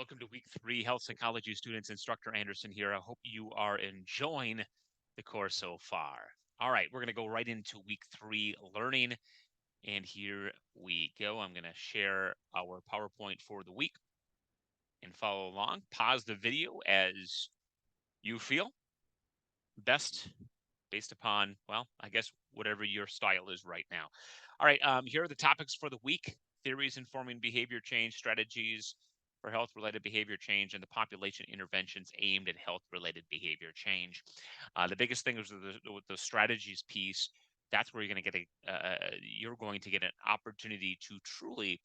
Welcome to week 3, health psychology students. Instructor Anderson here. I hope you are enjoying the course so far. All right, we're going to go right into week 3 learning. And here we go. I'm going to share our PowerPoint for the week and follow along. Pause the video as you feel best based upon, well, I guess whatever your style is right now. All right, here are the topics for the week: theories informing behavior change, strategies for health-related behavior change, and the population interventions aimed at health-related behavior change. The biggest thing is with the strategies piece. That's where you're going to get an opportunity to truly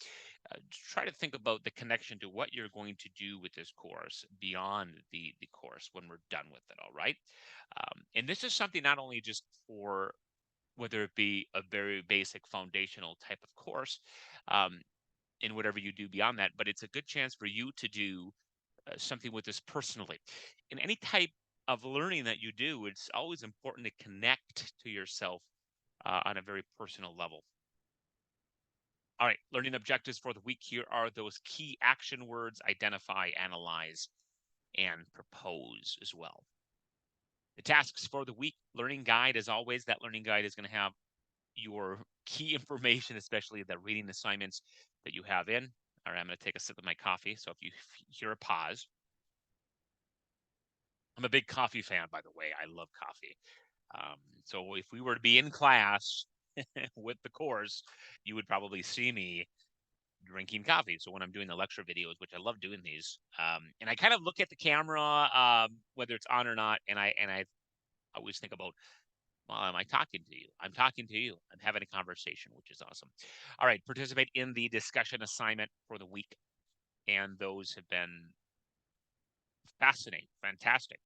try to think about the connection to what you're going to do with this course beyond the course when we're done with it. All right. And this is something not only just for whether it be a very basic foundational type of course um, in whatever you do beyond that, but it's a good chance for you to do something with this personally. In any type of learning that you do, it's always important to connect to yourself on a very personal level. All right, learning objectives for the week. Here are those key action words: identify, analyze, and propose as well. The tasks for the week: learning guide. As always, that learning guide is going to have your key information, especially the reading assignments that you have in. All right, I'm going to take a sip of my coffee. So if you hear a pause, I'm a big coffee fan, by the way. I love coffee. So if we were to be in class with the course, you would probably see me drinking coffee. So when I'm doing the lecture videos, which I love doing these, and I kind of look at the camera, whether it's on or not, and I always think about, well, am I talking to you? I'm talking to you. I'm having a conversation, which is awesome. All right, participate in the discussion assignment for the week, and those have been fascinating, fantastic,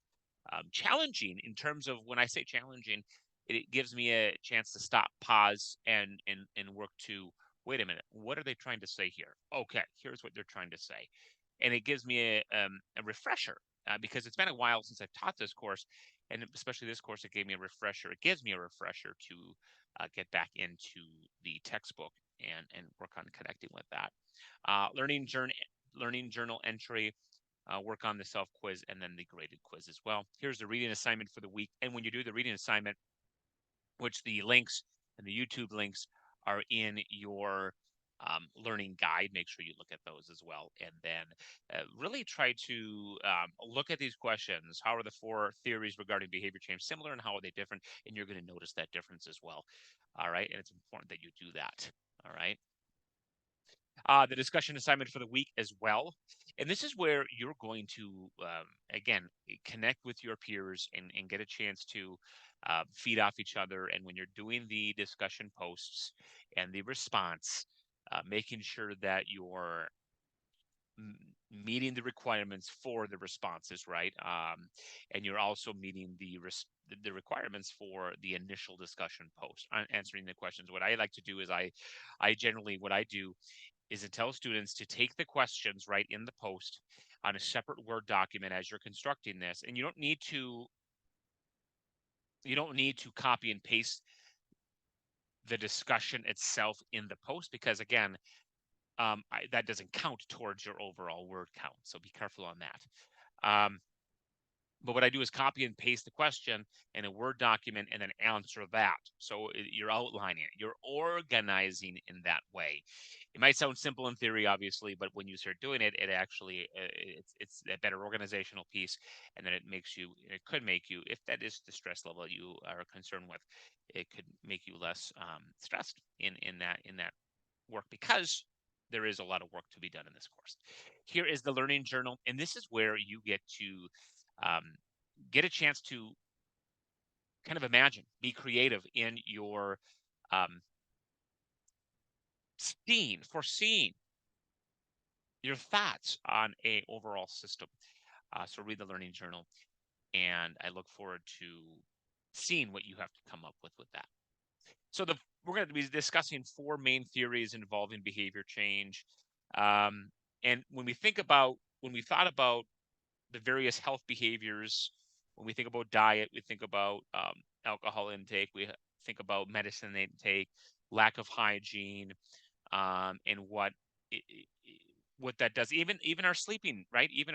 challenging in terms of, when I say challenging, it gives me a chance to stop, pause, and work to, wait a minute, what are they trying to say here? Okay, here's what they're trying to say, and it gives me a refresher because it's been a while since I've taught this course, and especially this course, it gave me a refresher. It gives me a refresher to get back into the textbook and work on connecting with that. Learning journal entry, work on the self quiz, and then the graded quiz as well. Here's the reading assignment for the week. And when you do the reading assignment, which the links and the YouTube links are in your learning guide, make sure you look at those as well. And then really try to look at these questions. How are the 4 theories regarding behavior change similar, and how are they different? And you're going to notice that difference as well. All right. And it's important that you do that. All right. The discussion assignment for the week as well. And this is where you're going to, again, connect with your peers and get a chance to feed off each other. And when you're doing the discussion posts and the response, making sure that you're meeting the requirements for the responses, right? And you're also meeting the requirements for the initial discussion post, answering the questions. What I like to do is I generally, what I do is to tell students to take the questions right in the post on a separate Word document as you're constructing this. And you don't need to copy and paste the discussion itself in the post, because again, that doesn't count towards your overall word count. So be careful on that. Um, But what I do is copy and paste the question in a Word document and then answer that. So you're outlining it, you're organizing in that way. It might sound simple in theory, obviously, but when you start doing it, it actually it's a better organizational piece, and then it could make you, if that is the stress level you are concerned with, it could make you less stressed in that work, because there is a lot of work to be done in this course. Here is the learning journal, and this is where you um, get a chance to kind of imagine, be creative in your um, foreseeing your thoughts on a overall system. So read the learning journal, and I look forward to seeing what you have to come up with that. So we're going to be discussing 4 main theories involving behavior change. Um, and when we thought about the various health behaviors, when we think about diet, we think about alcohol intake, we think about medicine intake, lack of hygiene, and what that does, even our sleeping, right? Even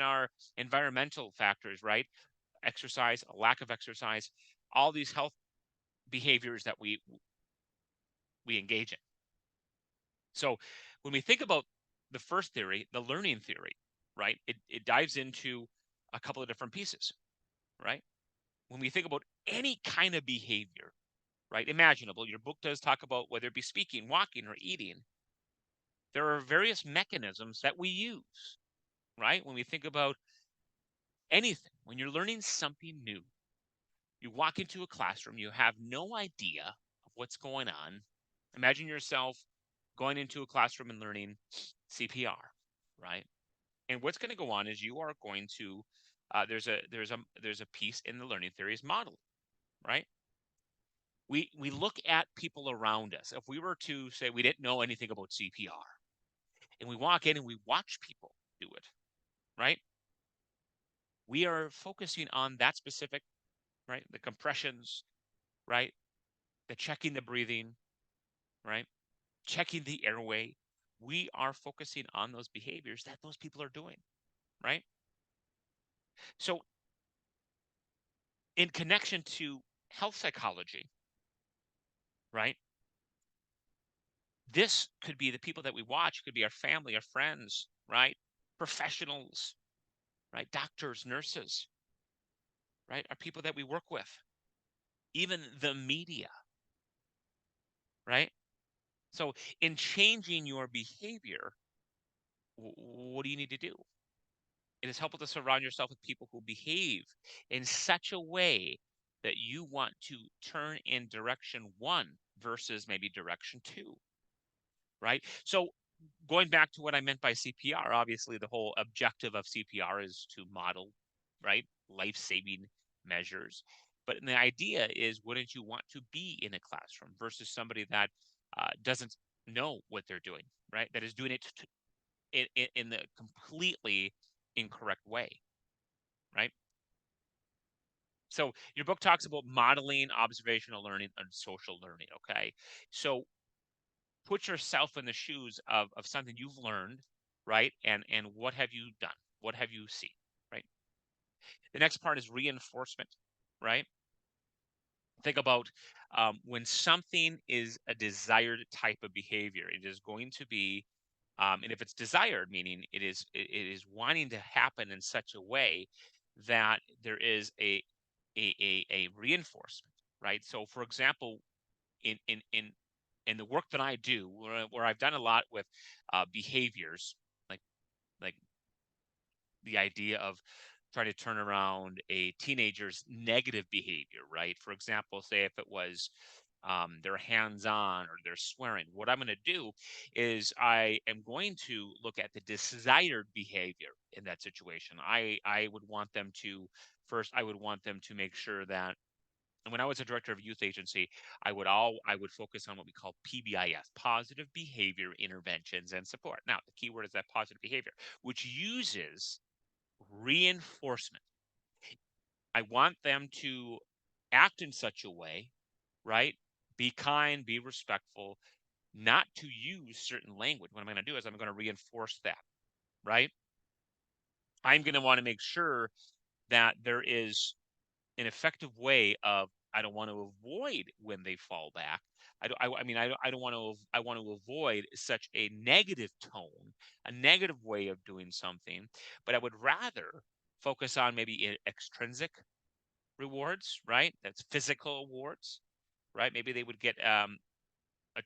our environmental factors, right? Exercise, a lack of exercise, all these health behaviors that we engage in. So when we think about the first theory, the learning theory, right? It dives into a couple of different pieces, right? When we think about any kind of behavior, right, imaginable, your book does talk about whether it be speaking, walking, or eating. There are various mechanisms that we use, right? When we think about anything, when you're learning something new, you walk into a classroom, you have no idea of what's going on. Imagine yourself going into a classroom and learning CPR, right? And what's going to go on is you are going to there's a piece in the learning theory is model, right? We look at people around us. If we were to say we didn't know anything about CPR, and we walk in and we watch people do it, right? We are focusing on that specific, right? The compressions, right? The checking the breathing, right? Checking the airway. We are focusing on those behaviors that those people are doing, right? So, in connection to health psychology, right? This could be the people that we watch, could be our family, our friends, right? Professionals, right? Doctors, nurses, right? Are people that we work with, even the media, right? So, in changing your behavior, what do you need to do? It is helpful to surround yourself with people who behave in such a way that you want to turn in direction one versus maybe direction two, right? So, going back to what I meant by CPR, obviously the whole objective of CPR is to model, right, life-saving measures. But the idea is, wouldn't you want to be in a classroom versus somebody that doesn't know what they're doing, right? That is doing it in the completely incorrect way, right? So your book talks about modeling, observational learning, and social learning. Okay, so put yourself in the shoes of something you've learned, right? And what have you done? What have you seen, right? The next part is reinforcement, right? Think about when something is a desired type of behavior, it is going to be, and if it's desired, meaning it is wanting to happen in such a way that there is a reinforcement, right? So, for example, in in in in the work that I do, where I've done a lot with behaviors, like like the idea of trying to turn around a teenager's negative behavior, right? For example, say if it was they're hands-on or they're swearing, what I'm going to do is I am going to look at the desired behavior in that situation. I would want them to first. I would want them to make sure that. And when I was a director of a youth agency, I would focus on what we call PBIS, positive behavior interventions and support. Now, the key word is that positive behavior, which uses reinforcement. I want them to act in such a way, right? Be kind, be respectful, not to use certain language. What I'm going to do is I'm going to reinforce that, right? I'm going to want to make sure that there is an effective way of I don't want to avoid when they fall back. I mean, I don't want to. I want to avoid such a negative tone, a negative way of doing something. But I would rather focus on maybe extrinsic rewards, right? That's physical awards, right? Maybe they would get a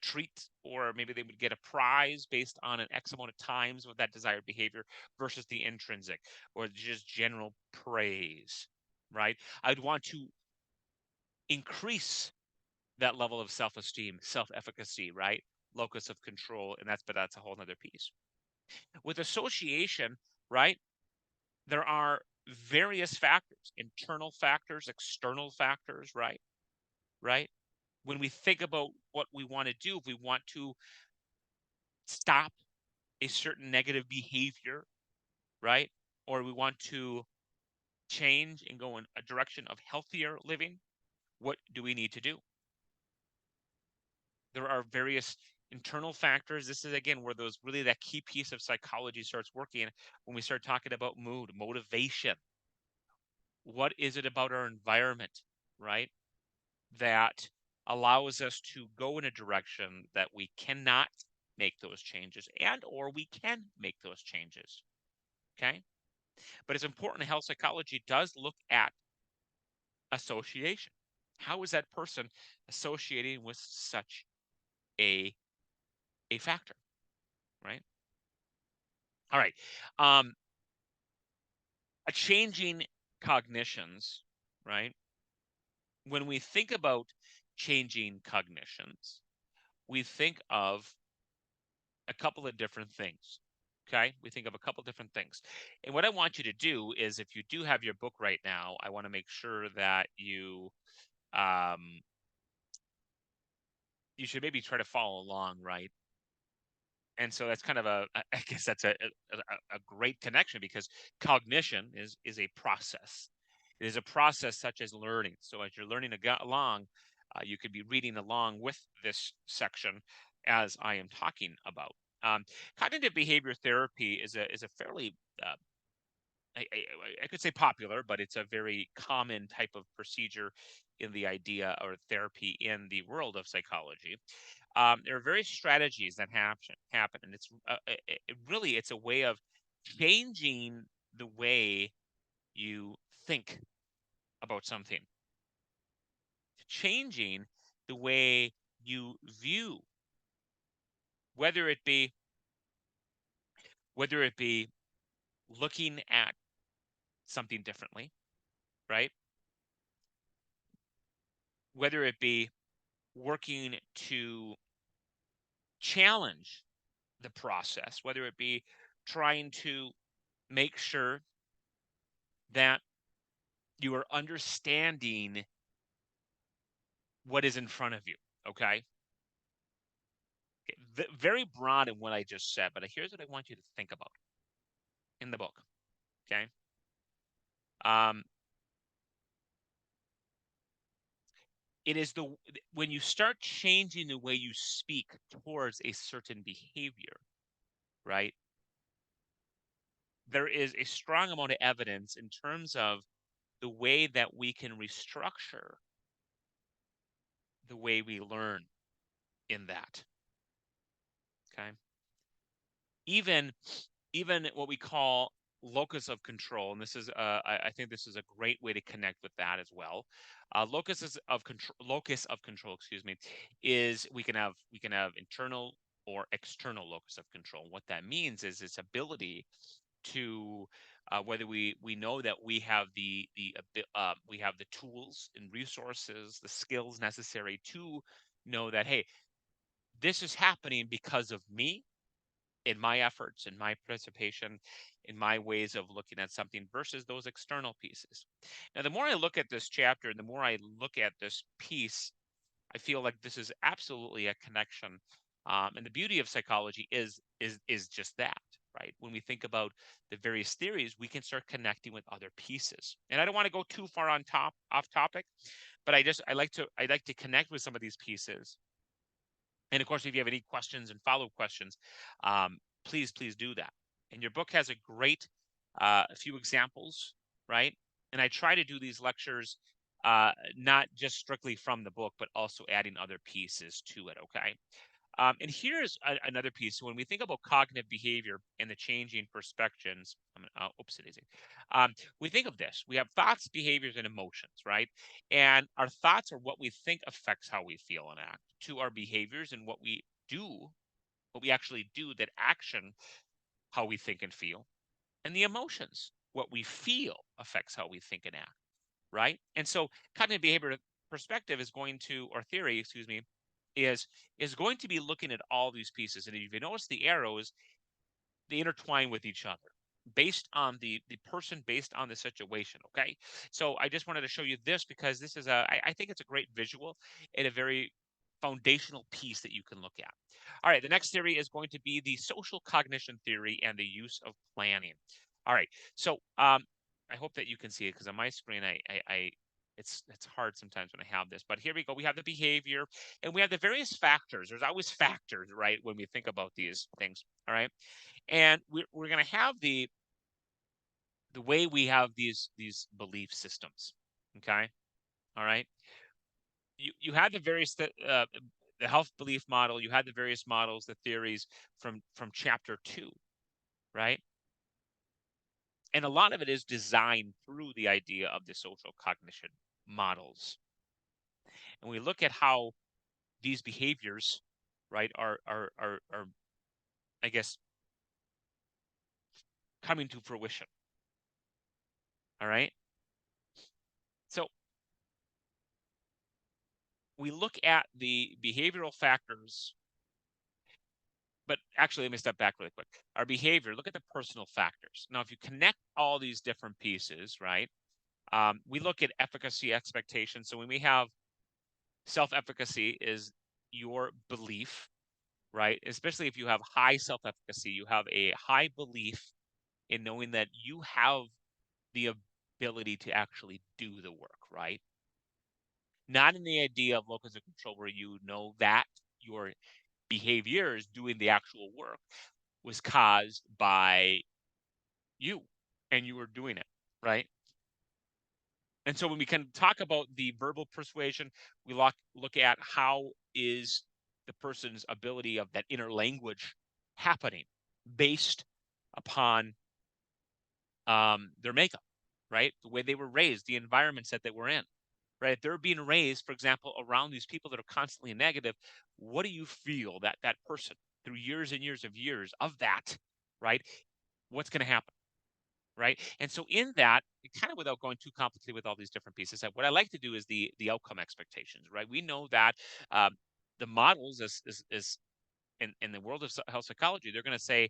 treat, or maybe they would get a prize based on an X amount of times with that desired behavior versus the intrinsic or just general praise, right? I'd want to increase that level of self-esteem, self-efficacy, right? Locus of control, and that's a whole nother piece. With association, right? There are various factors, internal factors, external factors, right? Right? When we think about what we want to do, if we want to stop a certain negative behavior, right? Or we want to change and go in a direction of healthier living, what do we need to do? There are various Internal factors, this is again where those really that key piece of psychology starts working when we start talking about mood, motivation. What is it about our environment, right? That allows us to go in a direction that we cannot make those changes and or we can make those changes. Okay. But it's important, health psychology does look at association. How is that person associating with such a factor, right? All right. Um, a changing cognitions, right? When we think about changing cognitions, we think of a couple of different things. Okay. We think of a couple different things. And what I want you to do is if you do have your book right now, I want to make sure that um, you should maybe try to follow along, right? And so that's kind of I guess that's a great connection because cognition is a process. It is a process such as learning. So as you're learning along, you could be reading along with this section as I am talking about. Um, Cognitive behavior therapy is a fairly I could say popular, but it's a very common type of procedure in the idea or therapy in the world of psychology. There are various strategies that happen, and really it's a way of changing the way you think about something, changing the way you view, whether it be whether it be looking at something differently, right? Whether it be working to challenge the process, whether it be trying to make sure that you are understanding what is in front of you. Okay. Very broad in what I just said, but here's what I want you to think about in the book. Okay. Um, it is when you start changing the way you speak towards a certain behavior, right? There is a strong amount of evidence in terms of the way that we can restructure the way we learn in that. Okay. Even what we call locus of control, and this is I think this is a great way to connect with that as well. Locus of control, excuse me, is we can have internal or external locus of control. What that means is its ability to whether we know that we have we have the tools and resources, the skills necessary to know that, hey, this is happening because of me, in my efforts, in my participation, in my ways of looking at something versus those external pieces. Now, the more I look at this chapter and the more I look at this piece, I feel like this is absolutely a connection. And the beauty of psychology is just that, right? When we think about the various theories, we can start connecting with other pieces. And I don't want to go too far off topic, but I like to connect with some of these pieces. And of course, if you have any questions and follow-up questions, please do that. And your book has a great few examples, right? And I try to do these lectures not just strictly from the book, but also adding other pieces to it. Okay. And here's another piece. When we think about cognitive behavior and the changing perspectives, oops, it is. We think of this. We have thoughts, behaviors, and emotions, right? And our thoughts are what we think affects how we feel and act. To our behaviors and what we do, what we actually do, that action how we think and feel. And the emotions, what we feel affects how we think and act, right? And so cognitive behavior perspective is going to, or theory, excuse me, is going to be looking at all these pieces. And if you notice the arrows, they intertwine with each other based on the person, based on the situation. Okay. So I just wanted to show you this because this is I think it's a great visual and a very foundational piece that you can look at. All right. The next theory is going to be the social cognition theory and the use of planning. All right. So I hope that you can see it because on my screen, it's hard sometimes when I have this, but here we go. We have the behavior and we have the various factors. There's always factors, right? When we think about these things. All right. And we're going to have the way we have these belief systems. Okay. All right. You had the various the health belief model. You had the various models, the theories from chapter 2, right? And a lot of it is designed through the idea of the social cognition models. And we look at how these behaviors, right, are I guess coming to fruition. All right. So we look at the behavioral factors, but actually, let me step back really quick. Our behavior, look at the personal factors. Now, if you connect all these different pieces, right, we look at efficacy expectations. So when we have self-efficacy is your belief, right? Especially if you have high self-efficacy, you have a high belief in knowing that you have the ability to actually do the work, right? Not in the idea of locus of control where you know that your behaviors doing the actual work was caused by you and you were doing it, right? And so when we can talk about the verbal persuasion, we look at how is the person's ability of that inner language happening based upon their makeup, right? The way they were raised, the environments that they were in, right? If they're being raised, for example, around these people that are constantly negative, what do you feel that person through years and years of that, right? What's going to happen? Right. And so in that, kind of without going too complicated with all these different pieces, what I like to do is the outcome expectations, right? We know that um, the models is in the world of health psychology, they're going to say,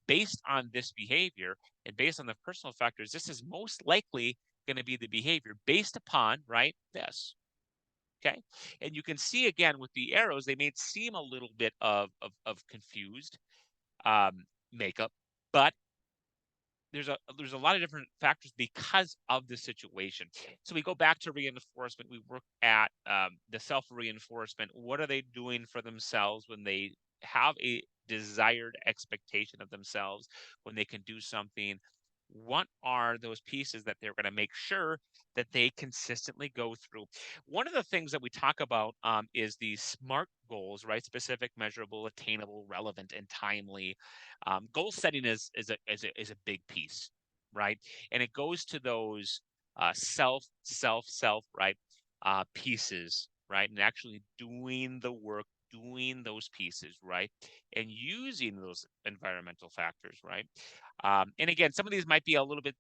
based on this behavior and based on the personal factors, this is most likely going to be the behavior based upon, right, this. Okay. And you can see again with the arrows, they may seem a little bit of confused makeup, but there's a lot of different factors because of the situation. So we go back to reinforcement. We work at the self reinforcement. What are they doing for themselves when they have a desired expectation of themselves when they can do something? What are those pieces that they're going to make sure that they consistently go through? One of the things that we talk about is the SMART goals, right? Specific, measurable, attainable, relevant, and timely. Goal setting is a big piece, right? And it goes to those self, right? Pieces, right? And actually doing the work, doing those pieces, right? And using those environmental factors, right? And again, some of these might be a little bit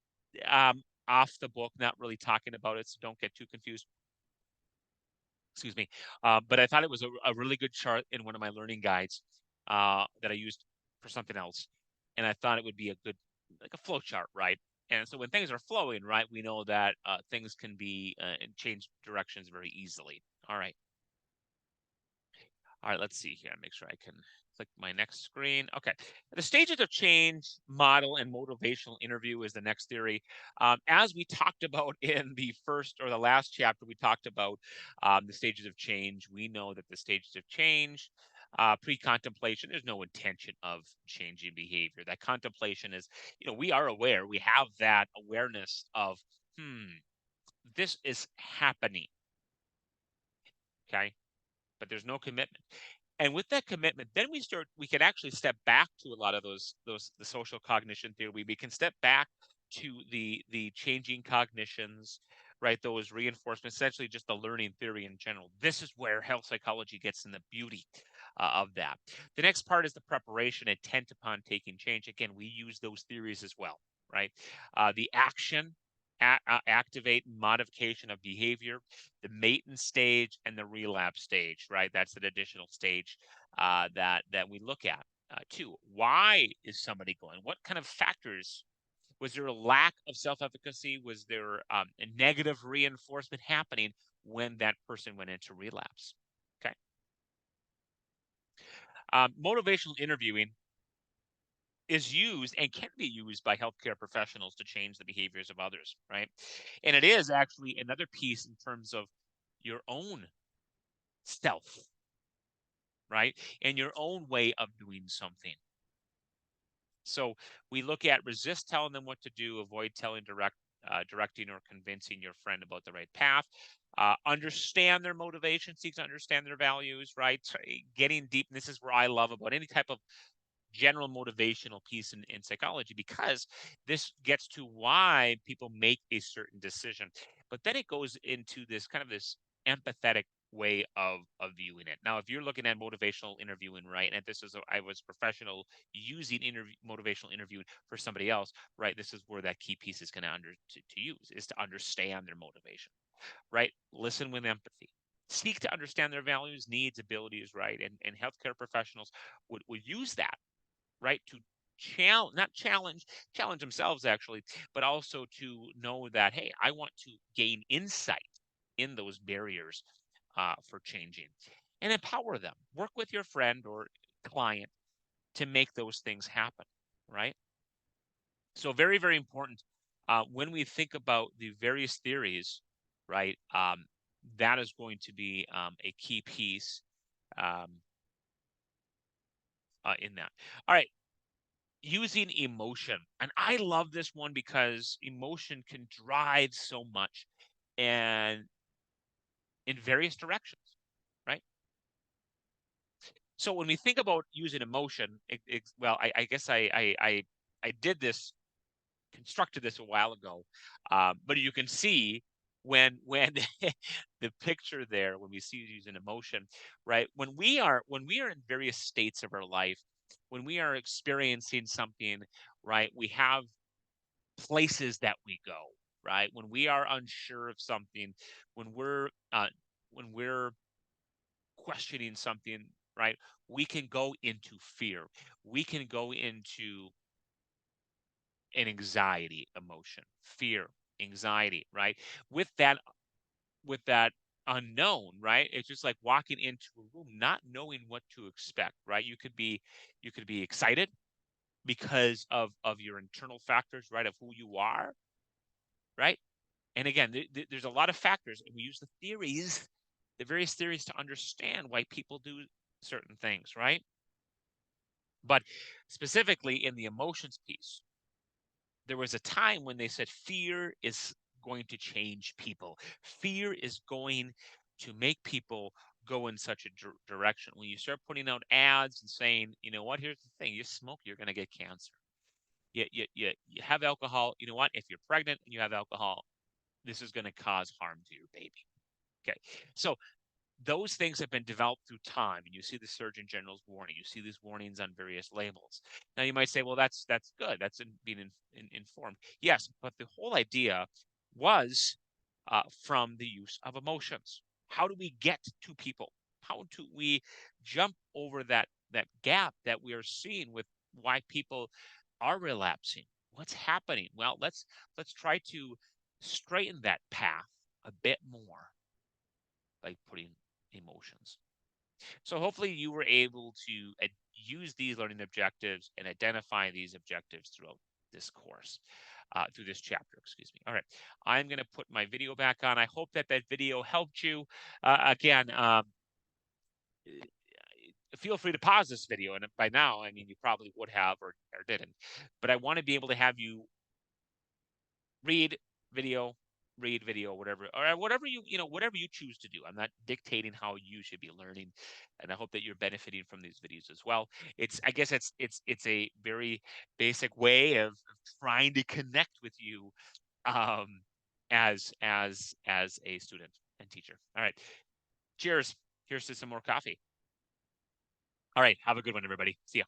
off the book, not really talking about it, so don't get too confused. Excuse me. But I thought it was a really good chart in one of my learning guides that I used for something else. And I thought it would be a good, like a flow chart, right? And so when things are flowing, right, we know that things can be and change directions very easily. All right. All right, let's see here. Make sure I can click my next screen. Okay. The stages of change model and motivational interview is the next theory. As we talked about in the first or the last chapter, we talked about the stages of change. We know that the stages of change, pre-contemplation, there's no intention of changing behavior. That contemplation is, we are aware, we have that awareness of, this is happening. Okay. But there's no commitment. And with that commitment, then we can actually step back to a lot of the social cognition theory. We can step back to the changing cognitions, right? Those reinforcements, essentially just the learning theory in general. This is where health psychology gets in the beauty of that. The next part is the preparation, intent upon taking change. Again, we use those theories as well, right? The action, activate modification of behavior, the maintenance stage, and the relapse stage, right? That's an additional stage that we look at too. Why is somebody going? What kind of factors? Was there a lack of self-efficacy? Was there a negative reinforcement happening when that person went into relapse? Okay. Motivational interviewing. is used and can be used by healthcare professionals to change the behaviors of others, right? And it is actually another piece in terms of your own self, right? And your own way of doing something. So we look at resist telling them what to do, avoid directing or convincing your friend about the right path. Understand their motivation, seek to understand their values, right? So, getting deep. And this is where I love about any type of general motivational piece in psychology, because this gets to why people make a certain decision. But then it goes into this kind of this empathetic way of viewing it. Now, if you're looking at motivational interviewing, right, and this is I was professional using motivational interviewing for somebody else, right, this is where that key piece is going to use, is to understand their motivation, right? Listen with empathy. Seek to understand their values, needs, abilities, right? And healthcare professionals would use that, right, to not challenge themselves actually, but also to know that, hey, I want to gain insight in those barriers for changing, and empower them. Work with your friend or client to make those things happen, right? So very, very important when we think about the various theories, right? That is going to be a key piece um, in that. All right, using emotion. And I love this one because emotion can drive so much and in various directions, right? So when we think about using emotion, well, I guess I did this, constructed this a while ago, but you can see when the picture there, when we see using emotion, right? When we are in various states of our life, when we are experiencing something, right? We have places that we go, right? When we are unsure of something, when we're uh, when we're questioning something, right? We can go into fear. We can go into an anxiety emotion, fear, anxiety, right? With that unknown, right? It's just like walking into a room not knowing what to expect, right? You could be excited because of your internal factors, right? Of who you are, right? And again, there's a lot of factors, and we use the various theories to understand why people do certain things, right? But specifically in the emotions piece, there was a time when they said fear is going to change people. Fear is going to make people go in such a direction. When you start putting out ads and saying, you know what, here's the thing: you smoke, you're going to get cancer. You have alcohol. You know what? If you're pregnant and you have alcohol, this is going to cause harm to your baby. Okay. So those things have been developed through time, and you see the Surgeon General's warning. You see these warnings on various labels. Now you might say, well, that's good. That's being informed. Yes, but the whole idea was from the use of emotions. How do we get to people? How do we jump over that gap that we are seeing with why people are relapsing? What's happening? Well, let's try to straighten that path a bit more by putting emotions. So hopefully you were able to use these learning objectives and identify these objectives throughout this course, through this chapter, excuse me. All right, I'm going to put my video back on. I hope that video helped you. Again, feel free to pause this video. And by now, I mean, you probably would have or didn't. But I want to be able to have you read video, whatever, or whatever whatever you choose to do. I'm not dictating how you should be learning, and I hope that you're benefiting from these videos as well. I guess it's a very basic way of trying to connect with you, um, as a student and teacher. All right, cheers. Here's to some more coffee. All right, have a good one, everybody. See ya.